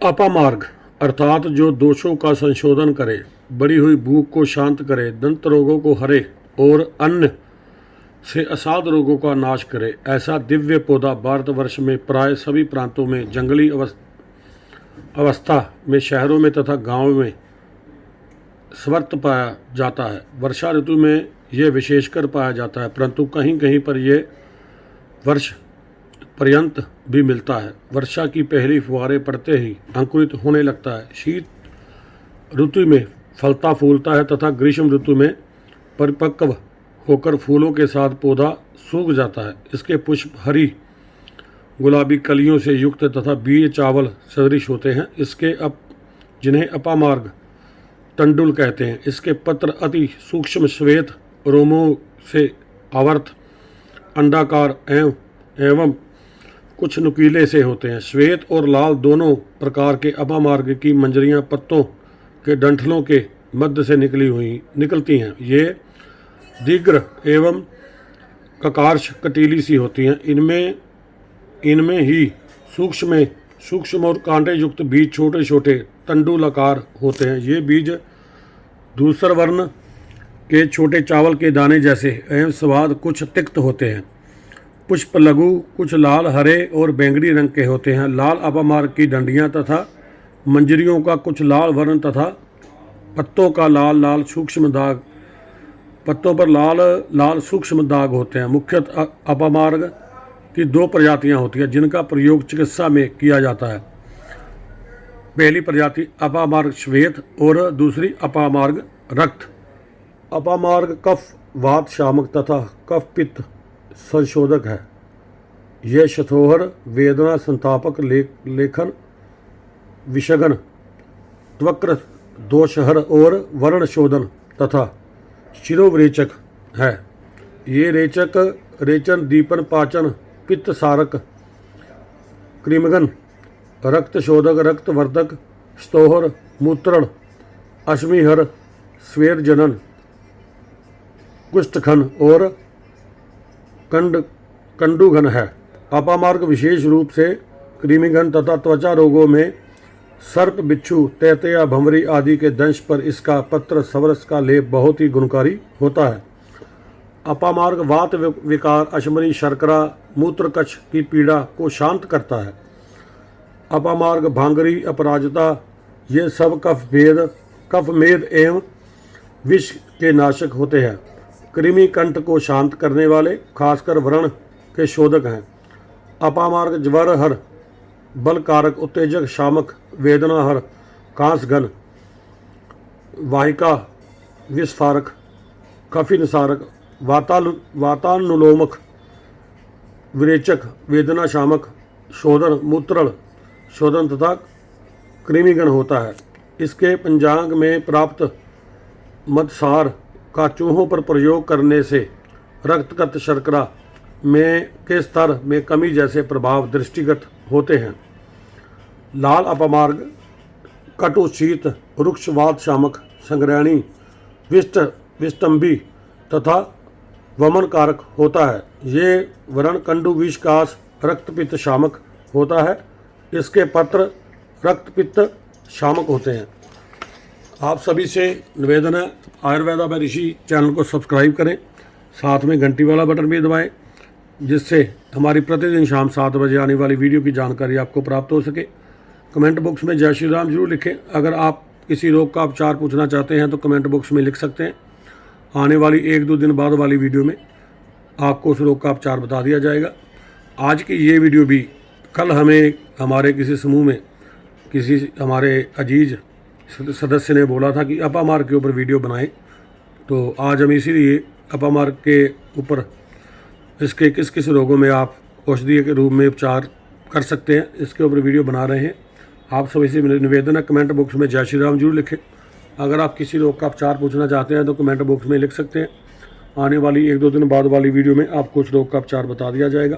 अपामार्ग अर्थात जो दोषों का संशोधन करे, बढ़ी हुई भूख को शांत करे, दंत रोगों को हरे और अन्न से असाध रोगों का नाश करे, ऐसा दिव्य पौधा भारतवर्ष में प्राय सभी प्रांतों में जंगली अवस्था में, शहरों में तथा गांवों में सर्वत्र पाया जाता है। वर्षा ऋतु में यह विशेषकर पाया जाता है, परंतु कहीं कहीं पर यह वर्ष पर्यंत भी मिलता है। वर्षा की पहली फुहारें पड़ते ही अंकुरित होने लगता है। शीत ऋतु में फलता फूलता है तथा ग्रीष्म ऋतु में परिपक्व होकर फूलों के साथ पौधा सूख जाता है। इसके पुष्प हरी गुलाबी कलियों से युक्त तथा बीज चावल सदृश होते हैं। जिन्हें अपामार्ग तंडुल कहते हैं। इसके पत्र अति सूक्ष्म श्वेत रोमों से आवर्त अंडाकार एवं कुछ नुकीले से होते हैं। श्वेत और लाल दोनों प्रकार के अपामार्ग की मंजरियां पत्तों के डंठलों के मध्य से निकलती हैं। ये दीर्घ एवं ककार्ष कटीली सी होती हैं। इनमें ही सूक्ष्म और कांटे युक्त बीज छोटे छोटे तंडुलाकार होते हैं। ये बीज धूसर वर्ण के छोटे चावल के दाने जैसे एवं स्वाद कुछ तिक्त होते हैं। पुष्प लघु, कुछ लाल, हरे और बैंगनी रंग के होते हैं। लाल अपामार्ग की डंडियाँ तथा मंजरियों का कुछ लाल वर्ण तथा पत्तों का लाल सूक्ष्म दाग, पत्तों पर लाल सूक्ष्म दाग होते हैं। मुख्यतः अपामार्ग की दो प्रजातियां होती हैं जिनका प्रयोग चिकित्सा में किया जाता है। पहली प्रजाति अपामार्ग श्वेत और दूसरी अपामार्ग रक्त। अपामार्ग कफ वात शामक तथा कफ पित्त संशोधक है। यह शतोहर, वेदना संतापक, लेखन विषगन, त्वक्र दोषहर और वर्ण शोधन तथा शिरोवरेचक है। ये रेचन, दीपन, पाचन, पित्त सारक, कृमिगन, रक्त शोधक, रक्तवर्धक, स्तोहर, मूत्रण, अश्मिहर, स्वेद जनन, कुष्ठघन और कंडुघन है। अपामार्ग विशेष रूप से कृमिघन तथा त्वचा रोगों में सर्प, बिच्छू, तैतया, भंवरी आदि के दंश पर इसका पत्र सवरस का लेप बहुत ही गुणकारी होता है। अपामार्ग वात विकार, अशमरी, शर्करा, मूत्रकच्छ की पीड़ा को शांत करता है। अपामार्ग भांगरी, अपराजिता ये सब कफमेद एवं विष के नाशक होते हैं। कृमि कंठ को शांत करने वाले, खासकर व्रण के शोधक हैं। अपामार्ग ज्वरहर, बलकारक, उत्तेजक, शामक, वेदनाहर, कांसघन, वाहिका विस्फारक, कफिनसारक, वातानुलोमक, विरेचक, वेदना शामक, शोधन, मूत्रण शोधन तथा कृमिगण होता है। इसके पंचांग में प्राप्त मदसार का चूहों पर प्रयोग करने से रक्तगत शर्करा के स्तर में कमी जैसे प्रभाव दृष्टिगत होते हैं। लाल अपामार्ग कटु, शीत, रुक्ष, वात शामक, संग्रहणी, विष्टंभी तथा वमन कारक होता है। ये वर्ण कंडु विषकास, रक्तपित्त शामक होता है। इसके पत्र रक्तपित्त शामक होते हैं। आप सभी से निवेदन है, आयुर्वेदा बाय ऋषि चैनल को सब्सक्राइब करें, साथ में घंटी वाला बटन भी दबाएं, जिससे हमारी प्रतिदिन शाम 7 बजे आने वाली वीडियो की जानकारी आपको प्राप्त हो सके। कमेंट बॉक्स में जय श्री राम जरूर लिखें। अगर आप किसी रोग का उपचार पूछना चाहते हैं तो कमेंट बॉक्स में लिख सकते हैं। आने वाली 1-2 दिन बाद वाली वीडियो में आपको उस रोग का उपचार बता दिया जाएगा। आज की ये वीडियो भी कल हमें हमारे किसी समूह में किसी हमारे अजीज सदस्य ने बोला था कि अपामार्ग के ऊपर वीडियो बनाएं, तो आज हम इसीलिए अपामार्ग के ऊपर इसके किस किस रोगों में आप औषधीय के रूप में उपचार कर सकते हैं, इसके ऊपर वीडियो बना रहे हैं। आप सभी से निवेदन है, कमेंट बॉक्स में जय श्री राम जरूर लिखें। अगर आप किसी रोग का उपचार पूछना चाहते हैं तो कमेंट बॉक्स में लिख सकते हैं। आने वाली 1-2 दिन बाद वाली वीडियो में आपको उस रोग का उपचार बता दिया जाएगा।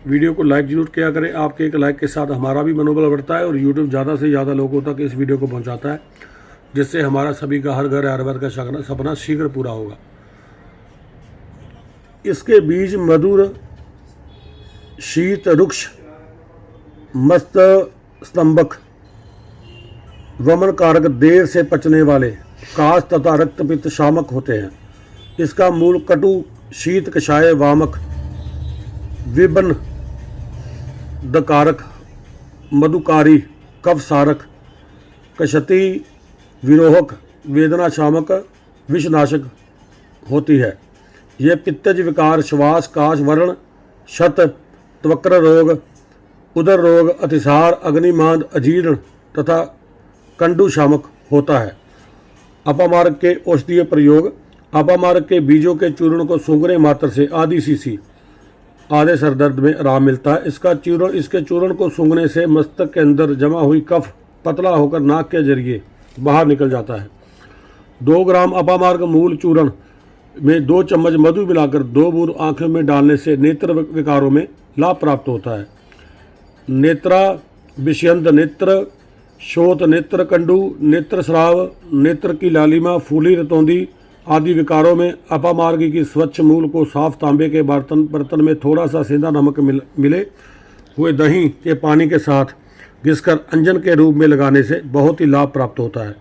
वीडियो को लाइक जरूर किया करें। आपके एक लाइक के साथ हमारा भी मनोबल बढ़ता है और यूट्यूब ज़्यादा से ज़्यादा लोगों तक इस वीडियो को पहुंचाता है, जिससे हमारा सभी का हर घर आयुर्वेद का सपना शीघ्र पूरा होगा। इसके बीज मधुर, शीत, रुक्ष, मस्त स्तंभक वमन कारक, देर से पचने वाले, काश तथा रक्तपित्त शामक होते हैं। इसका मूल कटु, शीत कषाय, वामक, विबन दकारक, मधुकारी, कफ सारक, कशति विरोहक, वेदना शामक, विषनाशक होती है। ये पित्तज विकार, श्वास, काश, वर्ण, शत, त्वक्र रोग, उदर रोग, अतिसार, अग्निमांद, अजीर्ण तथा कंडू शामक होता है। अपामार्ग के औषधीय प्रयोग। अपामार्ग के बीजों के चूर्ण को सूंघने मात्र से आधी सीसी आधे सर दर्द में आराम मिलता है। इसके चूर्ण को सूंघने से मस्तक के अंदर जमा हुई कफ पतला होकर नाक के जरिए बाहर निकल जाता है। 2 ग्राम अपामार्ग मूल चूर्ण में 2 चम्मच मधु मिलाकर 2 बूंद आंखों में डालने से नेत्र विकारों में लाभ प्राप्त होता है। नेत्रा विषयंत, नेत्र शोथ, नेत्र कंडू, नेत्र स्राव, नेत्र की लालिमा, फूली रतौंधी आदि विकारों में अपामार्ग की स्वच्छ मूल को साफ तांबे के बर्तन में थोड़ा सा सेंधा नमक मिले हुए दही के पानी के साथ घिसकर अंजन के रूप में लगाने से बहुत ही लाभ प्राप्त होता है।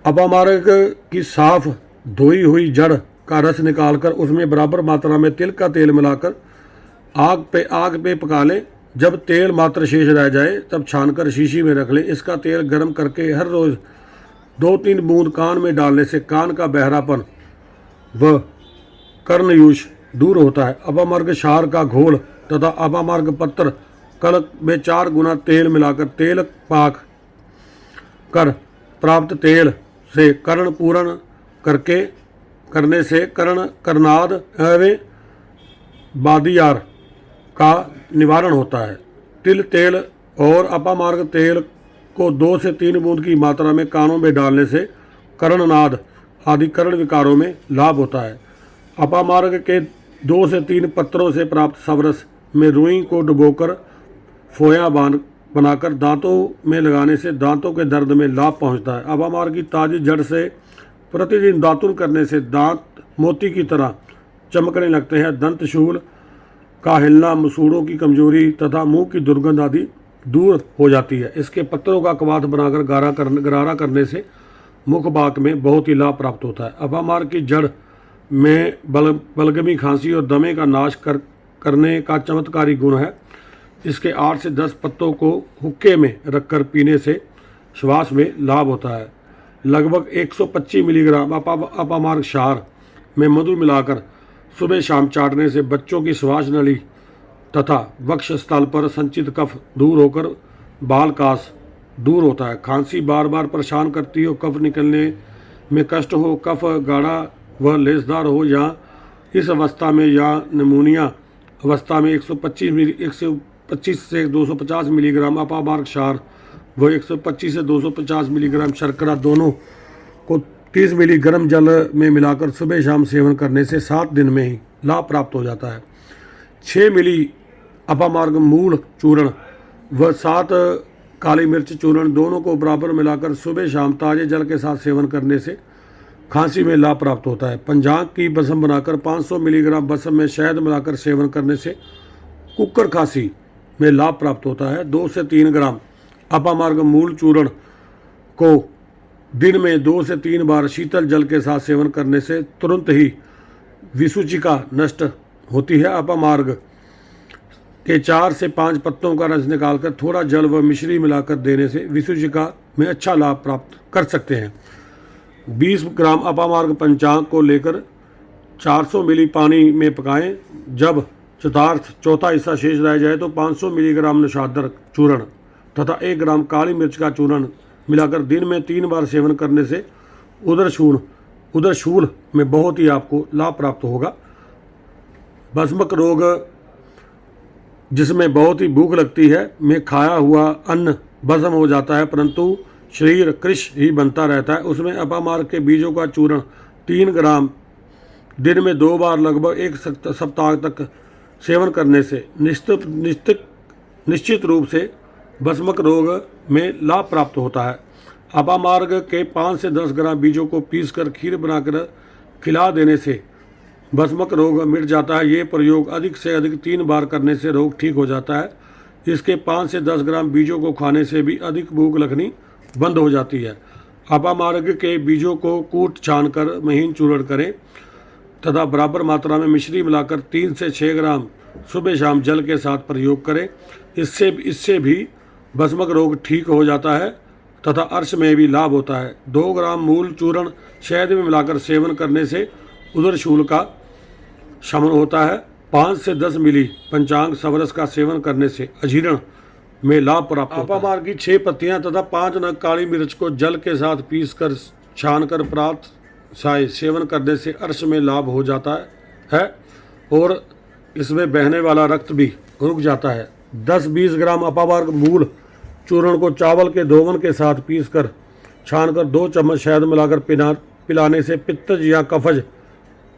अपामार्ग की साफ धोई हुई जड़ का रस निकालकर उसमें बराबर मात्रा में तिल का तेल मिलाकर आग पे पका लें। जब तेल मात्र शेष रह जाए तब छानकर शीशी में रख लें। इसका तेल गर्म करके हर रोज़ 2-3 बूंद कान में डालने से कान का बहरापन व कर्णयूष दूर होता है। अपामार्ग क्षार का घोल तथा अपामार्ग पत्र कलक में 4 गुना तेल मिलाकर तेल पाक कर प्राप्त तेल से कर्ण पूरण करने से कर्नाद एवं बादियार का निवारण होता है। तिल तेल और अपामार्ग तेल को 2 से 3 बूंद की मात्रा में कानों में डालने से कर्णनाद आदि कर्ण विकारों में लाभ होता है। अपामार्ग के 2 से 3 पत्रों से प्राप्त सवरस में रुई को डुबोकर फोया बनाकर दांतों में लगाने से दांतों के दर्द में लाभ पहुंचता है। अपामार्ग की ताज़ी जड़ से प्रतिदिन दातुन करने से दांत मोती की तरह चमकने लगते हैं। दंतशूल का हिलना, मसूड़ों की कमजोरी तथा मुंह की दुर्गंध आदि दूर हो जाती है। इसके पत्रों का कवाथ बनाकर गरारा करने से मुख बाक में बहुत ही लाभ प्राप्त होता है। अपामार्ग की जड़ में बलगमी, खांसी और दमे का नाश करने का चमत्कारी गुण है। इसके 8 से 10 पत्तों को हुक्के में रखकर पीने से श्वास में लाभ होता है। लगभग 125 मिलीग्राम अपामार्ग क्षार में मधु मिलाकर सुबह शाम चाटने से बच्चों की श्वास नली तथा वक्ष स्थल पर संचित कफ दूर होकर बाल कास दूर होता है। खांसी बार बार परेशान करती हो, कफ निकलने में कष्ट हो, कफ गाढ़ा व लेसदार हो या इस अवस्था में या निमोनिया अवस्था में 125 से 250 मिलीग्राम अपामार्ग क्षार व 125 से 250 मिलीग्राम शर्करा दोनों को 30 मिली गर्म जल में मिलाकर सुबह शाम सेवन करने से 7 दिन में ही लाभ प्राप्त हो जाता है। 6 मिली अपामार्ग मूल चूर्ण व 7 काली मिर्च चूर्ण दोनों को बराबर मिलाकर सुबह शाम ताजे जल के साथ सेवन करने से खांसी में लाभ प्राप्त होता है। पंजांग की बसम बनाकर 500 मिलीग्राम बसम में शहद मिलाकर सेवन करने से कुकर खांसी में लाभ प्राप्त होता है। 2 से 3 ग्राम अपामार्ग मूल चूर्ण को दिन में 2 से 3 बार शीतल जल के साथ सेवन करने से तुरंत ही विसूचिका नष्ट होती है। अपामार्ग के 4 से 5 पत्तों का रस निकालकर थोड़ा जल व मिश्री मिलाकर देने से विसूचिका में अच्छा लाभ प्राप्त कर सकते हैं। 20 ग्राम अपामार्ग पंचांग को लेकर 400 मिली पानी में पकाएं। जब चौथा हिस्सा शेष रह जाए तो 500 मिलीग्राम नशादर चूर्ण तथा 1 ग्राम काली मिर्च का चूर्ण मिलाकर दिन में 3 बार सेवन करने से उदरशूल में बहुत ही आपको लाभ प्राप्त होगा। बसमक रोग जिसमें बहुत ही भूख लगती है में खाया हुआ अन्न भस्म हो जाता है परंतु शरीर कृश ही बनता रहता है, उसमें अपामार्ग के बीजों का चूर्ण 3 ग्राम दिन में 2 बार लगभग 1 सप्ताह तक सेवन करने से निश्चित रूप से बसमक रोग में लाभ प्राप्त होता है। अपामार्ग के 5 से 10 ग्राम बीजों को पीसकर खीर बनाकर खिला देने से बसमक रोग मिट जाता है। ये प्रयोग अधिक से अधिक 3 बार करने से रोग ठीक हो जाता है। इसके 5 से 10 ग्राम बीजों को खाने से भी अधिक भूख लगनी बंद हो जाती है। अपामार्ग के बीजों को कूट छान कर महीन चूर्ण करें तथा बराबर मात्रा में मिश्री मिलाकर 3 से 6 ग्राम सुबह शाम जल के साथ प्रयोग करें। इससे भी भस्मक रोग ठीक हो जाता है तथा अर्श में भी लाभ होता है। 2 ग्राम मूल चूर्ण शहद में मिलाकर सेवन करने से उदर शूल का शमन होता है। 5 से 10 मिली पंचांग सवरस का सेवन करने से अजीर्ण में लाभ प्राप्त होता है। अपामार्ग की 6 पत्तियां तथा 5 नग काली मिर्च को जल के साथ पीसकर छानकर प्राप्त सेवन करने से अर्श में लाभ हो जाता है और इसमें बहने वाला रक्त भी रुक जाता है। 10-20 ग्राम अपामार्ग मूल चूर्ण को चावल के धोवन के साथ पीसकर छानकर 2 चम्मच शहद मिलाकर पिलाने से पित्तज या कफज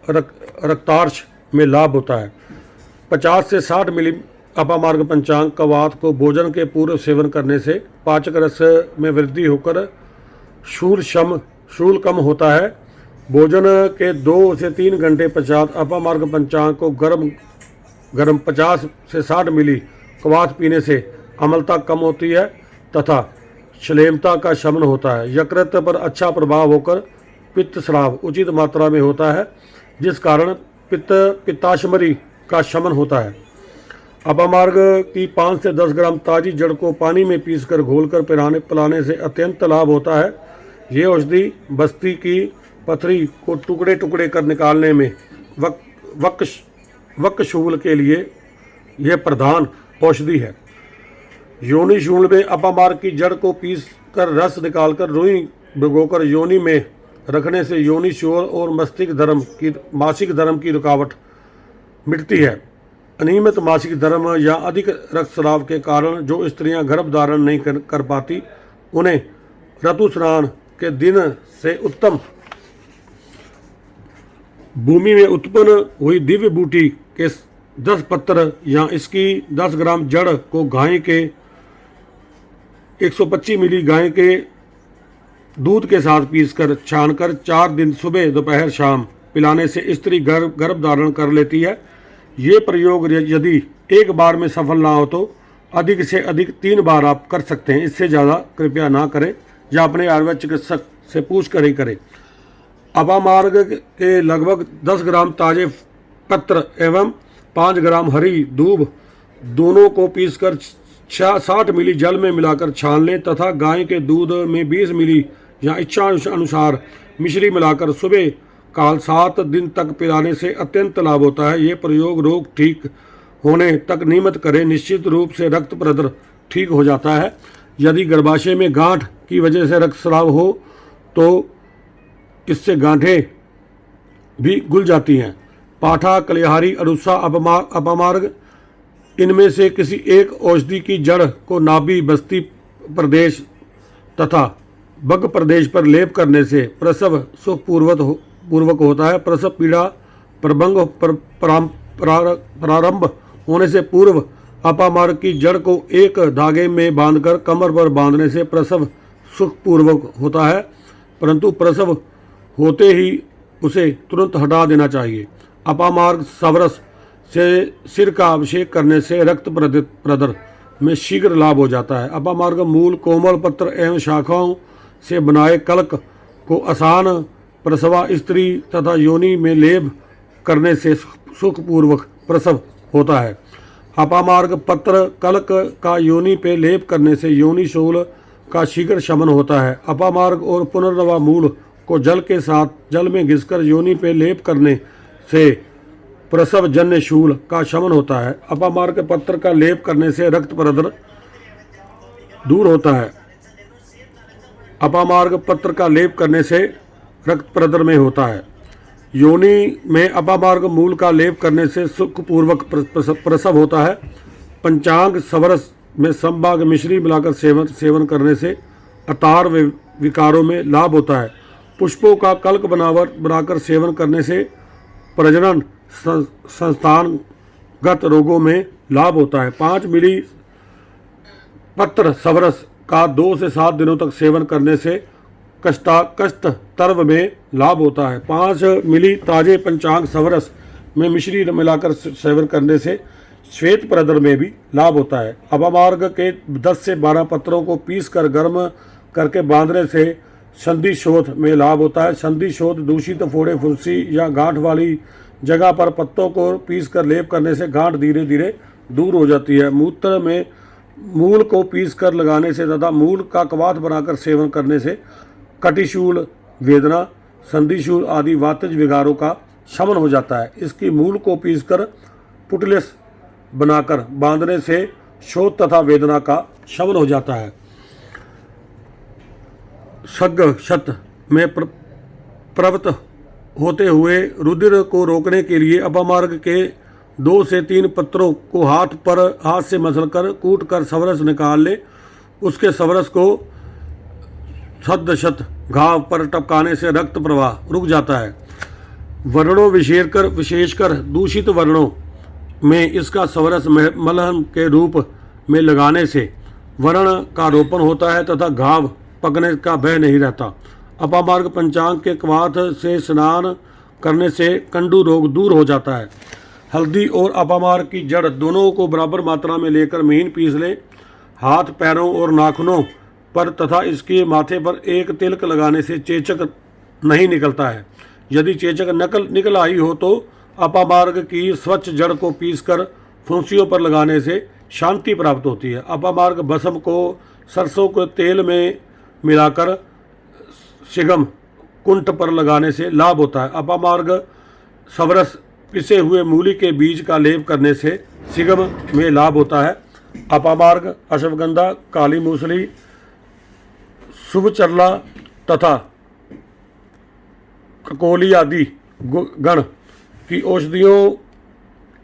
रक्तार्श में लाभ होता है। 50 से 60 मिली अपामार्ग पंचांग कवात को भोजन के पूर्व सेवन करने से पाचक रस में वृद्धि होकर शूल कम होता है। भोजन के 2 से 3 घंटे पश्चात अपामार्ग पंचांग को गर्म 50 से 60 मिली कवात पीने से अम्लता कम होती है तथा श्लेमता का शमन होता है। यकृत पर अच्छा प्रभाव होकर पित्त स्राव उचित मात्रा में होता है, जिस कारण पित्ताशमरी का शमन होता है। अपामार्ग की 5 से 10 ग्राम ताजी जड़ को पानी में पीसकर घोलकर पिलाने से अत्यंत लाभ होता है। ये औषधि बस्ती की पथरी को टुकड़े टुकड़े कर निकालने में वक्षशूल के लिए यह प्रधान औषधि है। योनि शूल में अपामार्ग की जड़ को पीसकर रस निकालकर रुई भिगोकर योनि में रखने से योनि शोर और मासिक धर्म की रुकावट मिटती है। अनियमित मासिक धर्म या अधिक रक्तस्राव के कारण जो स्त्रियां गर्भ धारण नहीं कर पाती, उन्हें ऋतु स्नान के दिन से उत्तम भूमि में उत्पन्न हुई दिव्य बूटी के 10 पत्र या इसकी 10 ग्राम जड़ को गाय के 125 मिली गाय के दूध के साथ पीसकर छानकर 4 दिन सुबह दोपहर शाम पिलाने से स्त्री गर्भ धारण कर लेती है। ये प्रयोग यदि एक बार में सफल ना हो तो अधिक से अधिक 3 बार आप कर सकते हैं। इससे ज़्यादा कृपया ना करें या अपने आयुर्वेद चिकित्सक से पूछ कर ही करें। अपामार्ग के लगभग 10 ग्राम ताजे पत्र एवं 5 ग्राम हरी दूब दोनों को पीसकर 60 मिली जल में मिलाकर छान लें तथा गाय के दूध में 20 मिली या इच्छा अनुसार मिश्री मिलाकर सुबह काल 7 दिन तक पिलाने से अत्यंत लाभ होता है। ये प्रयोग रोग ठीक होने तक नियमित करें। निश्चित रूप से रक्त प्रदर ठीक हो जाता है। यदि गर्भाशय में गांठ की वजह से रक्तस्राव हो तो इससे गांठें भी घुल जाती हैं। पाठा, कलिहारी, अरुसा, अपामार्ग इनमें से किसी एक औषधि की जड़ को नाभि, बस्ती प्रदेश तथा बग प्रदेश पर लेप करने से प्रसव सुखपूर्वक होता है। प्रसव पीड़ा प्रारंभ होने से पूर्व अपामार्ग की जड़ को एक धागे में बांधकर कमर पर बांधने से प्रसव सुखपूर्वक होता है, परंतु प्रसव होते ही उसे तुरंत हटा देना चाहिए। अपामार्ग सवरस से सिर का अभिषेक करने से रक्त प्रदर में शीघ्र लाभ हो जाता है। अपामार्ग मूल, कोमल पत्र एवं शाखाओं से बनाए कल्क को आसान प्रसवा स्त्री तथा योनि में लेप करने से सुखपूर्वक प्रसव होता है। अपामार्ग पत्र कल्क का योनि पे लेप करने से योनि शूल का शीघ्र शमन होता है। अपामार्ग और पुनर्नवा मूल को जल में घिसकर योनि पे लेप करने से प्रसव जन्य शूल का शमन होता है। अपामार्ग पत्र का लेप करने से रक्त प्रदर दूर होता है। अपामार्ग पत्र का लेप करने से रक्त प्रदर में होता है। योनि में अपामार्ग मूल का लेप करने से सुखपूर्वक प्रसव होता है। पंचांग सवरस में संभाग मिश्री मिलाकर सेवन करने से अतार विकारों में लाभ होता है। पुष्पों का कल्क बनाकर सेवन करने से प्रजनन संस्थानगत रोगों में लाभ होता है। 5 मिली पत्र सवरस का 2 से 7 दिनों तक सेवन करने से कष्ट तर्व में लाभ होता है। 5 मिली ताजे पंचांग सवरस में मिश्री मिलाकर सेवन करने से श्वेत प्रदर में भी लाभ होता है। अपामार्ग के 10 से 12 पत्रों को पीसकर गर्म करके बांधने से संधि शोथ में लाभ होता है। संधि शोथ दूषित फोड़े, फुंसी या गांठ वाली जगह पर पत्तों को पीसकर लेप करने से गांठ धीरे धीरे दूर हो जाती है। मूत्र में मूल को पीसकर लगाने से तथा मूल का कवाथ बनाकर सेवन करने से कटिशूल वेदना, संधिशूल आदि वातज विकारों का शमन हो जाता है। इसकी मूल को पीसकर पुटलेस बनाकर बांधने से शोथ तथा वेदना का शमन हो जाता है। सग्ग शत में प्रवृत्त होते हुए रुधिर को रोकने के लिए अपमार्ग के 2 से 3 पत्रों को हाथ से मसलकर कूट कर सवरस निकाल ले। उसके सवरस को सद्दशत घाव पर टपकाने से रक्त प्रवाह रुक जाता है। वर्णों विशेषकर दूषित वर्णों में इसका सवरस मलहम के रूप में लगाने से वर्ण का रोपण होता है तथा घाव पकने का भय नहीं रहता। अपामार्ग पंचांग के कवाथ से स्नान करने से कंडू रोग दूर हो जाता है। हल्दी और अपामार्ग की जड़ दोनों को बराबर मात्रा में लेकर महीन पीस लें। हाथ, पैरों और नाखूनों पर तथा इसके माथे पर एक तिलक लगाने से चेचक नहीं निकलता है। यदि चेचक निकल आई हो तो अपामार्ग की स्वच्छ जड़ को पीसकर फुंसियों पर लगाने से शांति प्राप्त होती है। अपामार्ग भस्म को सरसों के तेल में मिलाकर शिगम कुंठ पर लगाने से लाभ होता है। अपामार्ग सवरस पिसे हुए मूली के बीज का लेप करने से शिगम में लाभ होता है। अपामार्ग, अश्वगंधा, काली मूसली, शुभचरला तथा ककोली आदि गण की औषधियों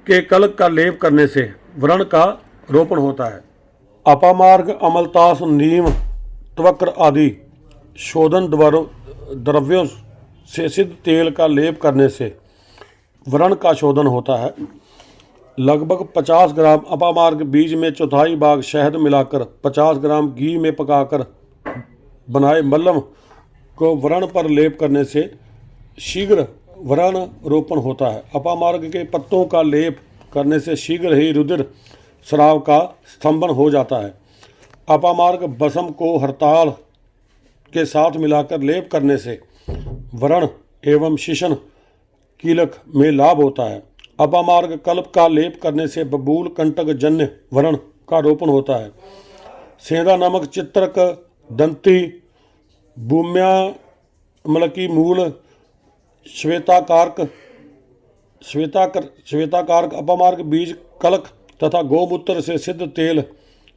के कलक का लेप करने से व्रण का रोपण होता है। अपामार्ग, अमलतास, नीम, त्वक्र आदि शोधन द्रव्यों से सिद्ध तेल का लेप करने से व्रण का शोधन होता है। लगभग 50 ग्राम अपामार्ग बीज में चौथाई भाग शहद मिलाकर 50 ग्राम घी में पकाकर बनाए मल्लम को व्रण पर लेप करने से शीघ्र व्रण रोपण होता है। अपामार्ग के पत्तों का लेप करने से शीघ्र ही रुधिर स्राव का स्तंभन हो जाता है। अपामार्ग भस्म को हड़ताल के साथ मिलाकर लेप करने से व्रण एवं शिशन कीलक में लाभ होता है। अपामार्ग कल्प का लेप करने से बबूल कंटक जन्य व्रण का रोपण होता है। सेंधा नमक, चित्रक, दंती, भूम्या, मलकी मूल, श्वेताकारक अपामार्ग बीज कलक तथा गोमूत्र से सिद्ध तेल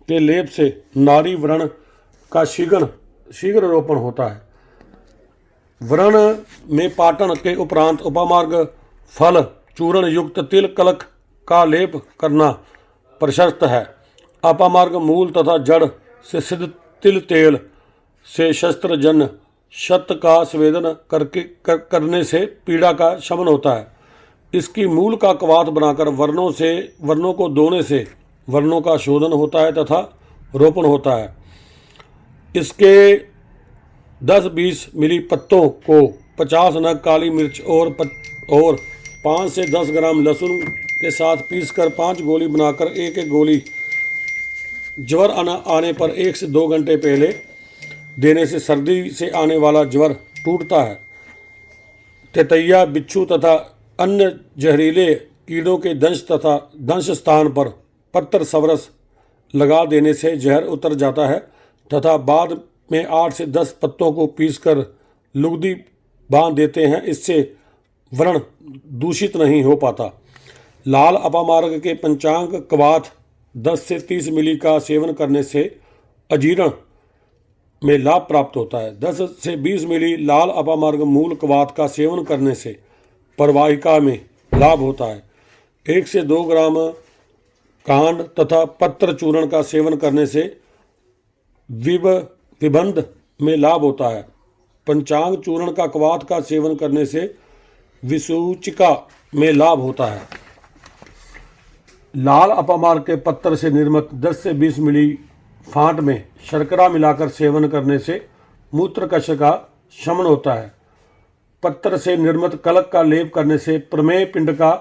के लेप से नारी व्रण का शीघ्र रोपण होता है। व्रण में पाटन के उपरांत अपामार्ग फल चूर्ण युक्त तिल कलक का लेप करना प्रशस्त है। अपामार्ग मूल तथा जड़ से सिद्ध तिल तेल से शस्त्रजन्य शत का स्वेदन करने से पीड़ा का शमन होता है। इसकी मूल का कवाथ बनाकर वर्णों को धोने से वर्णों का शोधन होता है तथा रोपण होता है। इसके 10-20 मिली पत्तों को 50 नग काली मिर्च और 5 से 10 ग्राम लहसुन के साथ पीसकर 5 गोली बनाकर एक गोली ज्वर आने पर 1 से 2 घंटे पहले देने से सर्दी से आने वाला ज्वर टूटता है। तेतैया, बिच्छू तथा अन्य जहरीले कीड़ों के दंश स्थान पर पत्थर सवरस लगा देने से जहर उतर जाता है तथा बाद में 8 से 10 पत्तों को पीसकर लुगदी बांध देते हैं। इससे व्रण दूषित नहीं हो पाता। लाल अपामार्ग के पंचांग कवाथ 10 से 30 मिली का सेवन करने से अजीर्ण में लाभ प्राप्त होता है। 10 से 20 मिली लाल अपामार्ग मूल कवाथ का सेवन करने से परवाहिका में लाभ होता है। 1 से 2 ग्राम कांड तथा पत्र चूर्ण का सेवन करने से विबंध में लाभ होता है। पंचांग चूर्ण का कवाथ का सेवन करने से विसूचिका में लाभ होता है। लाल अपामार्ग के पत्तर से निर्मित 10 से 20 मिली फांट में शर्करा मिलाकर सेवन करने से मूत्रकश का शमन होता है। पत्तर से निर्मित कलक का लेप करने से प्रमेय पिंड का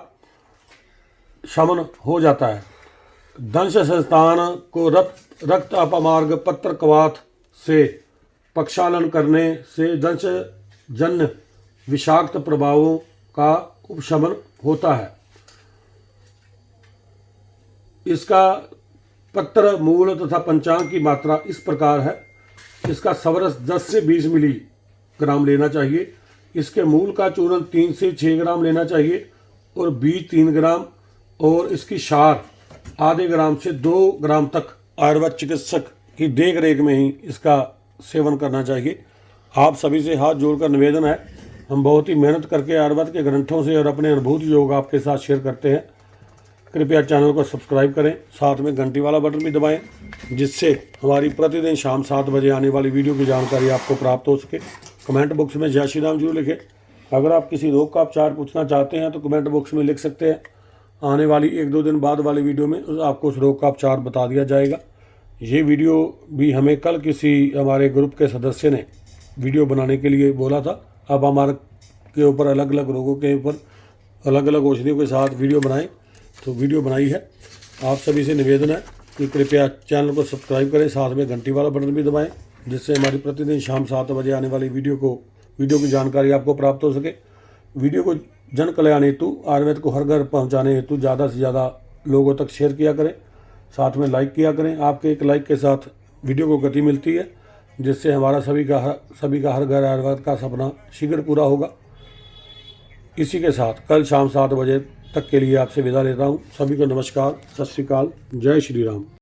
शमन हो जाता है। दंश संस्थान को रक्त अपामार्ग पत्र कवाथ से प्रक्षालन करने से दंश जन्य विषाक्त प्रभावों का उपशमन होता है। इसका पत्र, मूल तथा पंचांग की मात्रा इस प्रकार है। इसका सवरस 10 से 20 मिलीग्राम लेना चाहिए। इसके मूल का चूर्ण 3 से 6 ग्राम लेना चाहिए और बीज 3 ग्राम और इसकी क्षार आधे ग्राम से 2 ग्राम तक आयुर्वेद चिकित्सक की देख रेख में ही इसका सेवन करना चाहिए। आप सभी से हाथ जोड़कर निवेदन है, हम बहुत ही मेहनत करके आयुर्वेद के ग्रंथों से और अपने अनुभूत योग आपके साथ शेयर करते हैं। कृपया चैनल को सब्सक्राइब करें, साथ में घंटी वाला बटन भी दबाएं, जिससे हमारी प्रतिदिन शाम 7 बजे आने वाली वीडियो की जानकारी आपको प्राप्त हो सके। कमेंट बॉक्स में जय श्री राम जरूर लिखें। अगर आप किसी रोग का उपचार पूछना चाहते हैं तो कमेंट बॉक्स में लिख सकते हैं। आने वाली 1-2 दिन बाद वाली वीडियो में आपको उस रोग का उपचार बता दिया जाएगा। ये वीडियो भी हमें कल किसी हमारे ग्रुप के सदस्य ने वीडियो बनाने के लिए बोला था। अब हमारे के ऊपर अलग अलग रोगों के ऊपर अलग अलग औषधियों के साथ वीडियो बनाएं, तो वीडियो बनाई है। आप सभी से निवेदन है कि कृपया चैनल को सब्सक्राइब करें, साथ में घंटी वाला बटन भी दबाएं, जिससे हमारी प्रतिदिन शाम 7 बजे आने वाली वीडियो की जानकारी आपको प्राप्त हो सके। वीडियो को जन कल्याण हेतु, आयुर्वेद को हर घर पहुंचाने हेतु ज़्यादा से ज़्यादा लोगों तक शेयर किया करें, साथ में लाइक किया करें। आपके एक लाइक के साथ वीडियो को गति मिलती है, जिससे हमारा सभी का हर घर आयुर्वेद का सपना शीघ्र पूरा होगा। इसी के साथ कल शाम 7 बजे तक के लिए आपसे विदा लेता हूँ। सभी को नमस्कार, सत श्री अकाल, जय श्री राम।